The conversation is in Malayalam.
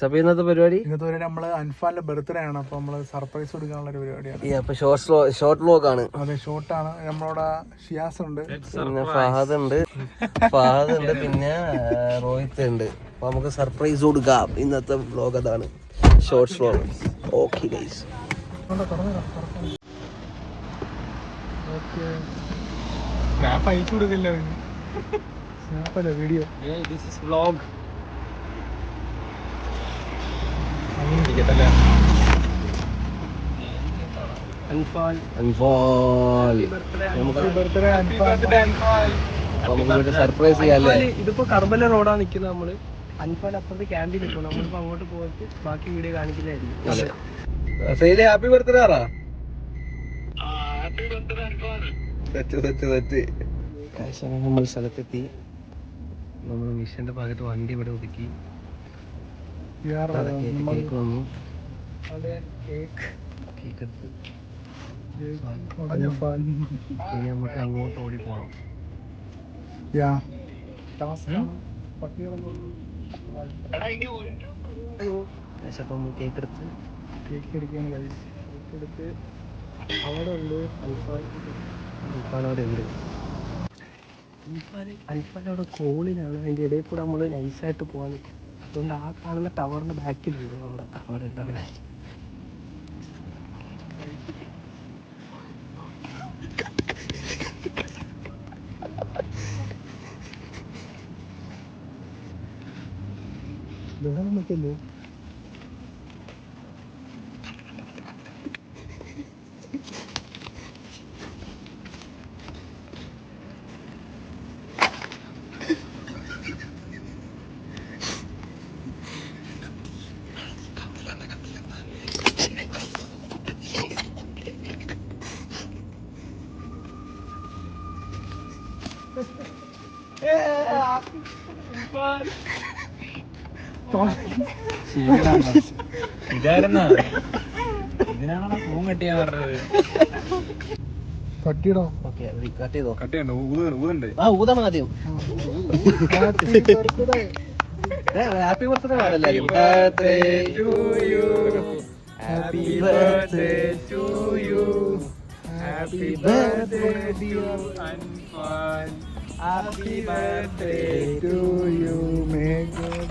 അപ്പൊ ഇന്നത്തെ പരിപാടി നമ്മള് അൻഫാന്റെ ബർത്ത്ഡേ ആണ്. അപ്പൊ നമ്മള് സർപ്രൈസ് കൊടുക്കാനുള്ള ഒരു പരിപാടിയാണ്. അപ്പൊ ഷോർട്ട് വ്ലോഗ് ആണ്. അതെ, ഷോർട്ടാണ്. നമ്മളോട് ഷിയാസ് ഉണ്ട്, പിന്നെ ഫഹദ് ഉണ്ട്, പിന്നെ റോഹിത് ഉണ്ട്. അപ്പൊ നമുക്ക് സർപ്രൈസ് കൊടുക്കാം. ഇന്നത്തെ വ്ലോഗ് അതാണ്, shorts vlog. Okay guys, snap അയച്ചു കൊടുക്കില്ല, സ്നാപ്പല്ല video. This is vlog. Surprise ചെയ്യാല്ലേ. ഇതിപ്പോ കർബല റോഡാ നിക്കുന്നത്. നമ്മള് അൻഫാൽ അപ്പുറത്ത് ക്യാമ്പിൽ നിൽക്കും. നമ്മളിപ്പോ അങ്ങോട്ട് പോയിട്ട് ബാക്കി വീഡിയോ കാണിക്കുന്നതായിരിക്കും. ഹാപ്പി ബർത്ത്ഡേ ആറാ. നമ്മൾ സ്ഥലത്തെത്തി. നമ്മൾ മിഷന്റെ ഭാഗത്ത് വണ്ടി ഇവിടെ ഒതുക്കി. കേക്ക് വന്നു. കേക്ക് എടുത്ത് ഇനി നമുക്ക് അങ്ങോട്ട് ഓടി പോകണം. കേക്ക് എടുക്കാൻ എടുത്ത് അവിടെ ഉണ്ട് അവിടെ ഉണ്ട്. അൽഫാനവിടെ കോളിലാണ്. അതിന്റെ ഇടയിൽ കൂടെ നമ്മള് നൈസായിട്ട് പോകാൻ നിൽക്കും. അതുകൊണ്ട് ആ കാണുന്ന ടവറിന്റെ ബാക്കിലുണ്ട് അവിടെ ഉണ്ടാവില്ല. നമുക്കല്ലേ ഇതായിരുന്ന ഇതിനാണോ ഫോൺ കട്ടിയാ പറഞ്ഞത്? കട്ടിയിടോ? കട്ട് ചെയ്തോ? ഊതണ്ടേ? ഊതണം ആദ്യം. ഹാപ്പി ബർത്ത്ഡേ എല്ലാവരും. Happy birthday to you. Happy birthday dear Anfal. Happy birthday to you. May God